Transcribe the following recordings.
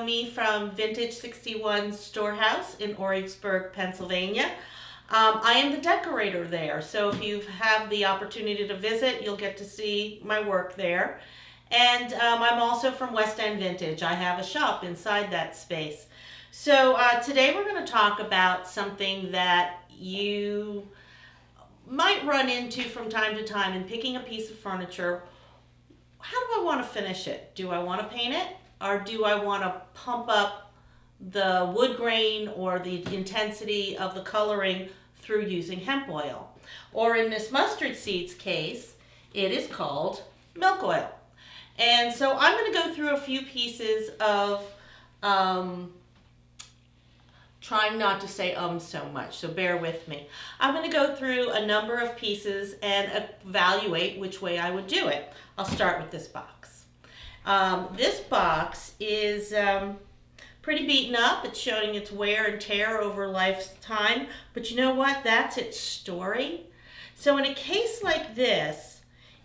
know me from Vintage 61 Storehouse in Origsburg, Pennsylvania. I am the decorator there, so if you have the opportunity to visit, you'll get to see my work there. And I'm also from West End Vintage. I have a shop inside that space. So today we're going to talk about something that you might run into from time to time in picking a piece of furniture. How do I want to finish it? Do I want to paint it, or do I want to pump up the wood grain or the intensity of the coloring through using hemp oil? Or in Miss Mustard Seed's case, it is called milk oil. And so I'm going to go through a few pieces of trying not to say so much, so bear with me. I'm going to go through a number of pieces and evaluate which way I would do it. I'll start with this box. This box is pretty beaten up. It's showing its wear and tear over lifetime, but you know what? That's its story. So in a case like this,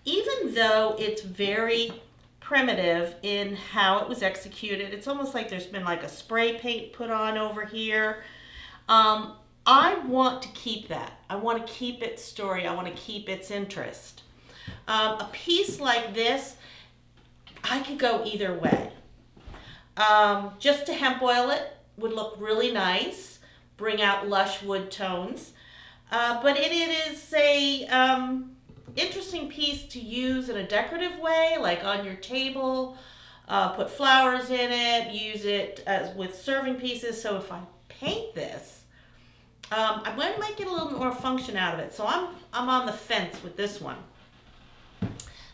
even though it's very primitive in how it was executed, it's almost like there's been like a spray paint put on over here. I want to keep that. I want to keep its story. I want to keep its interest. A piece like this, I could go either way. Just to hemp oil it would look really nice, bring out lush wood tones, but it is a interesting piece to use in a decorative way, like on your table. Put flowers in it, use it as with serving pieces. So if I paint this, I might get a little more function out of it. So I'm on the fence with this one.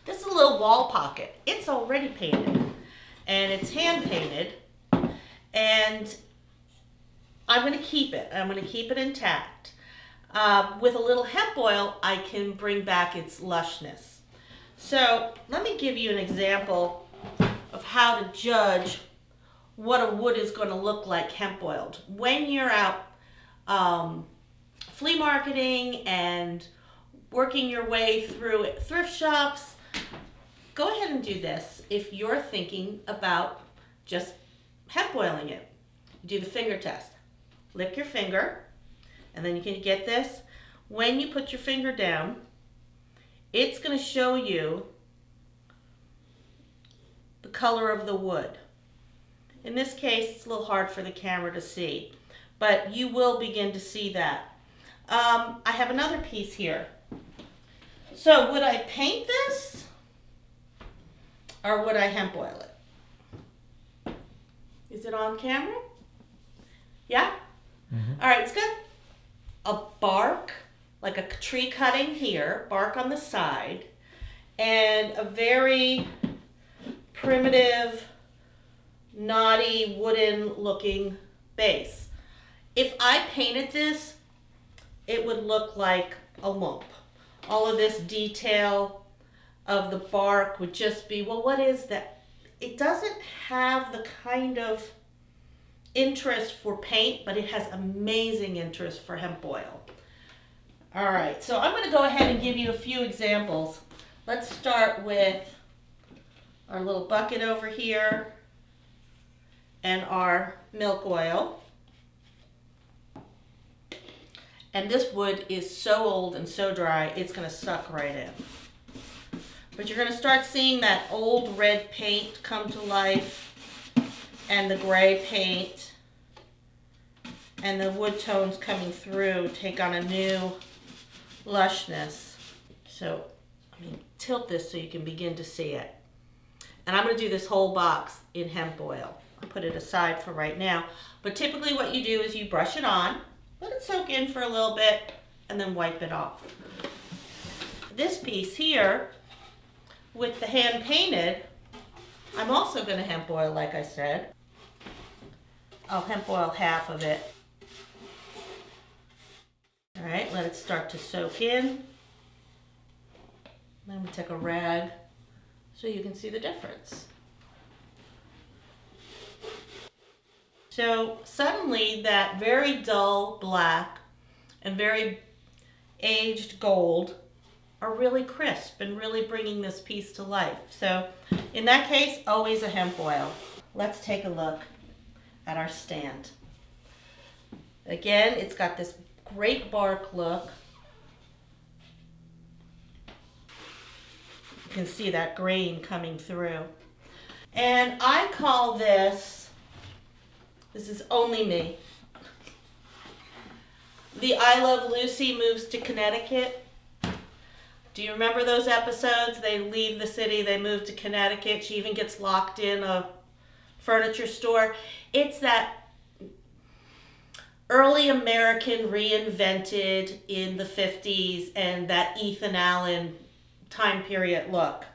This is a little wall pocket. It's already painted and it's hand painted, and I'm going to keep it. I'm going to keep it intact. With a little hemp oil, I can bring back its lushness. So let me give you an example of how to judge what a wood is going to look like hemp oiled. When you're out flea marketing and working your way through thrift shops, go ahead and do this if you're thinking about just hemp oiling it. You do the finger test. Lick your finger. And then you can get this. When you put your finger down, it's going to show you the color of the wood. In this case, it's a little hard for the camera to see, but you will begin to see that. I have another piece here. So would I paint this, or would I hemp oil it? Is it on camera? Yeah? Mm-hmm. All right, it's good. A bark, like a tree cutting here, bark on the side, and a very primitive, knotty, wooden looking base. If I painted this, it would look like a lump. All of this detail of the bark would just be, well, what is that? It doesn't have the kind of interest for paint, but it has amazing interest for hemp oil. All right, so I'm going to go ahead and give you a few examples. Let's start with our little bucket over here and our milk oil. And this wood is so old and so dry, it's going to suck right in. But you're going to start seeing that old red paint come to life, and the gray paint and the wood tones coming through take on a new lushness. So, tilt this so you can begin to see it. And I'm going to do this whole box in hemp oil. I'll put it aside for right now. But typically what you do is you brush it on, let it soak in for a little bit, and then wipe it off. This piece here, with the hand painted, I'm also going to hemp oil, like I said. I'll hemp oil half of it. All right, let it start to soak in. Then we take a rag so you can see the difference. So suddenly that very dull black and very aged gold are really crisp and really bringing this piece to life. So in that case, always a hemp oil. Let's take a look at our stand. Again, it's got this great bark look. You can see that grain coming through. And I call this is only me, the I Love Lucy moves to Connecticut. Do you remember those episodes? They leave the city, they move to Connecticut. She even gets locked in a furniture store. It's that early American reinvented in the 50s and that Ethan Allen time period look.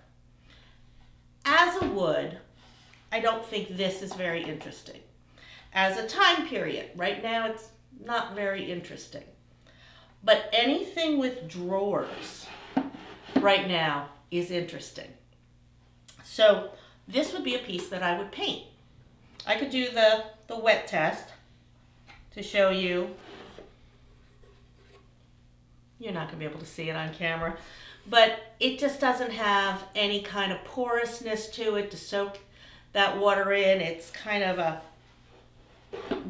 As a wood, I don't think this is very interesting. As a time period, right now it's not very interesting. But anything with drawers right now is interesting. So this would be a piece that I would paint. I could do the wet test to show you. You're not going to be able to see it on camera, but it just doesn't have any kind of porousness to it to soak that water in. It's kind of a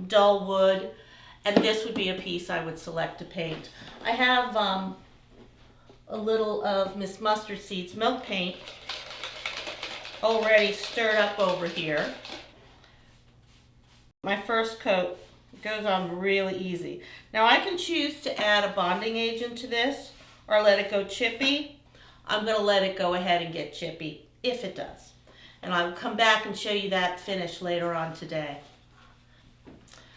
dull wood, and this would be a piece I would select to paint. I have a little of Miss Mustard Seed's Milk Paint already stirred up over here. My first coat goes on really easy. Now I can choose to add a bonding agent to this or let it go chippy. I'm going to let it go ahead and get chippy if it does. And I'll come back and show you that finish later on today.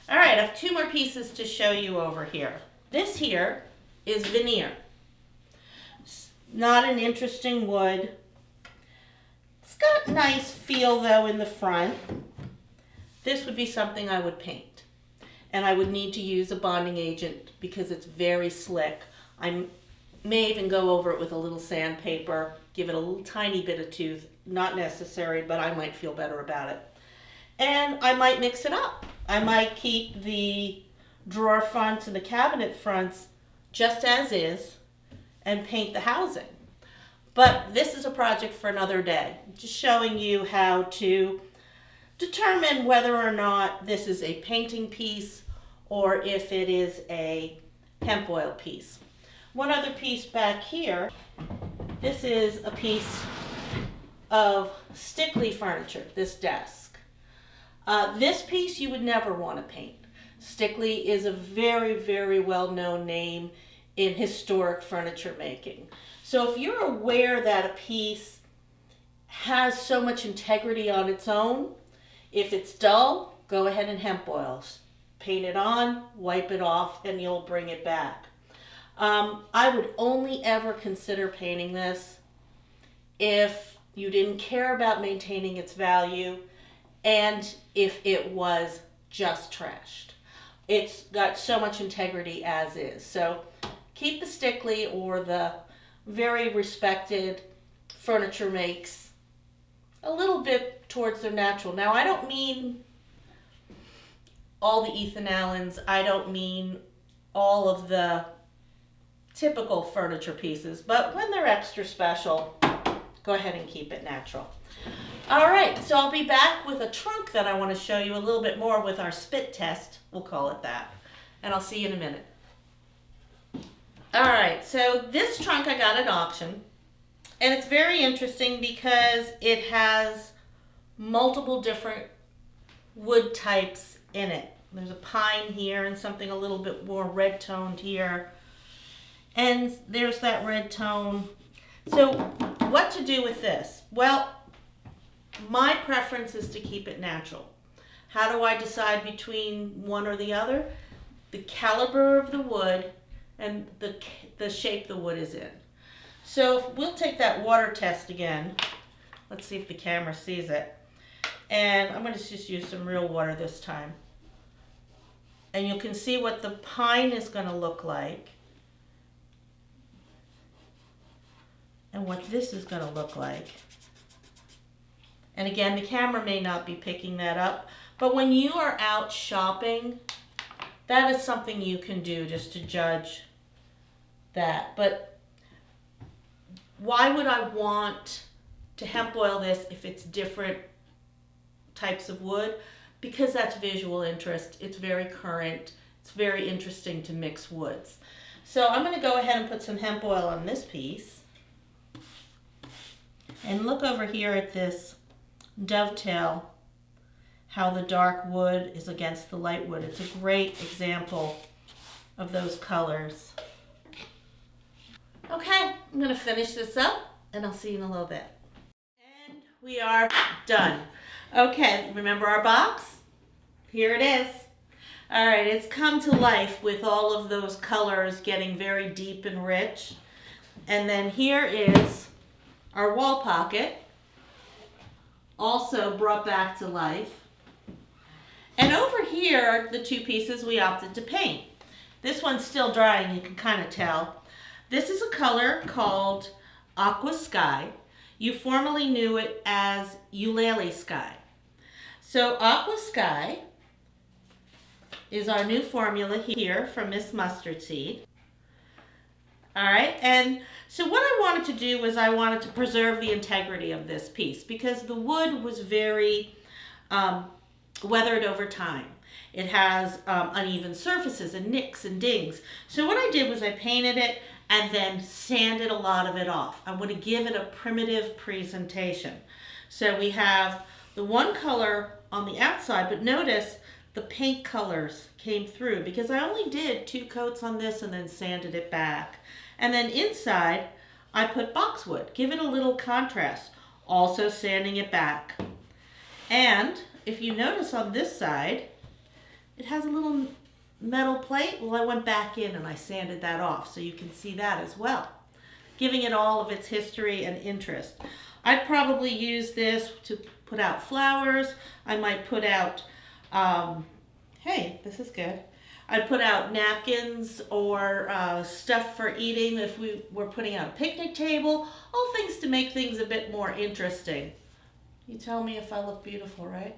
All right, I have two more pieces to show you over here. This here is veneer. It's not an interesting wood. It's got a nice feel though in the front. This would be something I would paint. And I would need to use a bonding agent because it's very slick. I may even go over it with a little sandpaper, give it a little tiny bit of tooth. Not necessary, but I might feel better about it. And I might mix it up. I might keep the drawer fronts and the cabinet fronts just as is and paint the housing. But this is a project for another day. Just showing you how to determine whether or not this is a painting piece or if it is a hemp oil piece. One other piece back here, this is a piece of stickly furniture, this desk. This piece you would never want to paint. Stickly is a very, very well-known name in historic furniture making. So if you're aware that a piece has so much integrity on its own, if it's dull, go ahead and hemp oil. Paint it on, wipe it off, and you'll bring it back. I would only ever consider painting this if you didn't care about maintaining its value and if it was just trashed. It's got so much integrity as is. So keep the stickly or the very respected furniture makes a little bit towards their natural. Now, I don't mean all the Ethan Allens. I don't mean all of the typical furniture pieces, but when they're extra special, go ahead and keep it natural. All right, so I'll be back with a trunk that I want to show you a little bit more with our spit test, we'll call it that, and I'll see you in a minute. All right, so this trunk I got at auction, and it's very interesting because it has multiple different wood types in it. There's a pine here and something a little bit more red toned here, and there's that red tone. So what to do with this? Well, my preference is to keep it natural. How do I decide between one or the other? The caliber of the wood and the shape the wood is in. So we'll take that water test again. Let's see if the camera sees it. And I'm going to just use some real water this time. And you can see what the pine is going to look like. And what this is going to look like. And again, the camera may not be picking that up, but when you are out shopping, that is something you can do just to judge that. But why would I want to hemp oil this if it's different types of wood? because that's visual interest. It's very current. It's very interesting to mix woods. So I'm going to go ahead and put some hemp oil on this piece. And look over here at this dovetail, how the dark wood is against the light wood. It's a great example of those colors. Okay, I'm going to finish this up and I'll see you in a little bit. And we are done. Okay, remember our box? Here it is. All right, it's come to life with all of those colors getting very deep and rich. And then here is our wall pocket, also brought back to life. And over here are the two pieces we opted to paint. This one's still drying, you can kind of tell. This is a color called Aqua Sky. You formerly knew it as Eulalie Sky. So Aqua Sky is our new formula here from Miss Mustard Seed. All right, and so what I wanted to do was I wanted to preserve the integrity of this piece because the wood was very weathered over time. It has uneven surfaces and nicks and dings. So what I did was I painted it and then sanded a lot of it off. I want to give it a primitive presentation. So we have the one color on the outside, but notice the paint colors came through because I only did 2 coats on this and then sanded it back. And then inside, I put boxwood, give it a little contrast, also sanding it back. And if you notice on this side, it has a little metal plate. Well, I went back in and I sanded that off so you can see that as well, giving it all of its history and interest. I'd probably use this to put out flowers. I might put out hey, this is good. I'd put out napkins or stuff for eating if we were putting out a picnic table, all things to make things a bit more interesting. You tell me if I look beautiful, right?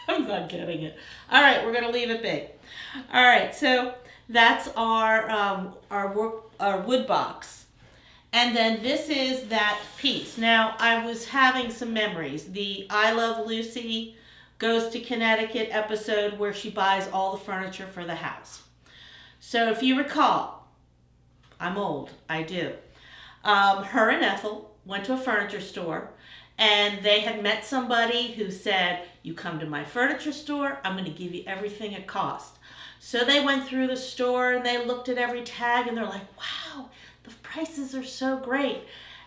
I'm not getting it. All right, we're gonna leave it big. All right, so that's our wood box. And then this is that piece. Now, I was having some memories. The I Love Lucy Goes to Connecticut episode where she buys all the furniture for the house. So if you recall, I'm old, I do. Her and Ethel went to a furniture store and they had met somebody who said, you come to my furniture store, I'm going to give you everything at cost. So they went through the store and they looked at every tag and they're like, wow, the prices are so great.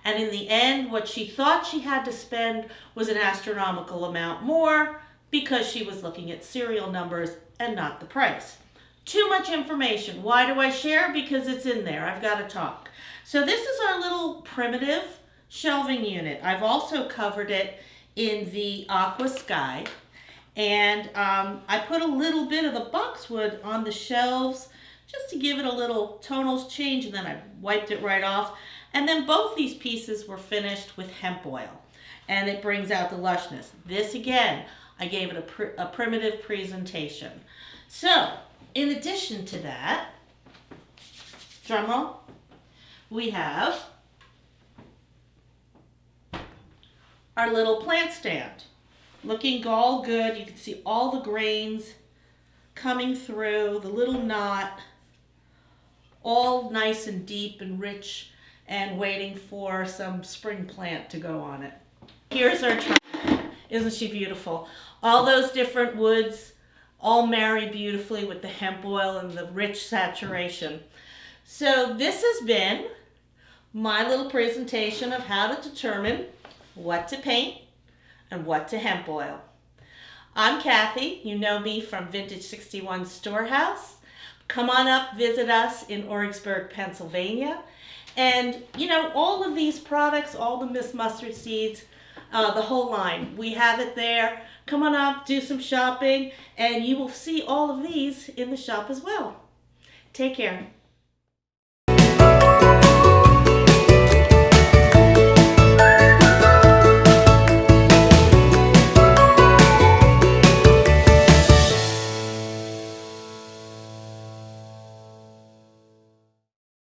And in the end, what she thought she had to spend was an astronomical amount more because she was looking at serial numbers and not the price. Too much information. Why do I share? Because it's in there. I've got to talk. So this is our little primitive shelving unit. I've also covered it in the Aqua Sky. And I put a little bit of the boxwood on the shelves just to give it a little tonal change, and then I wiped it right off. And then both these pieces were finished with hemp oil, and it brings out the lushness. This again, I gave it a primitive presentation. So, in addition to that, drum roll, we have our little plant stand. Looking all good. You can see all the grains coming through, the little knot, all nice and deep and rich and waiting for some spring plant to go on it. Here's our trunk. Isn't she beautiful? All those different woods all marry beautifully with the hemp oil and the rich saturation. So this has been my little presentation of how to determine what to paint and what to hemp oil. I'm Kathy. You know me from Vintage 61 Storehouse. Come on up, visit us in Origsburg, Pennsylvania. And you know, all of these products, all the Miss Mustard Seeds, the whole line, we have it there. Come on up, do some shopping, and you will see all of these in the shop as well. Take care.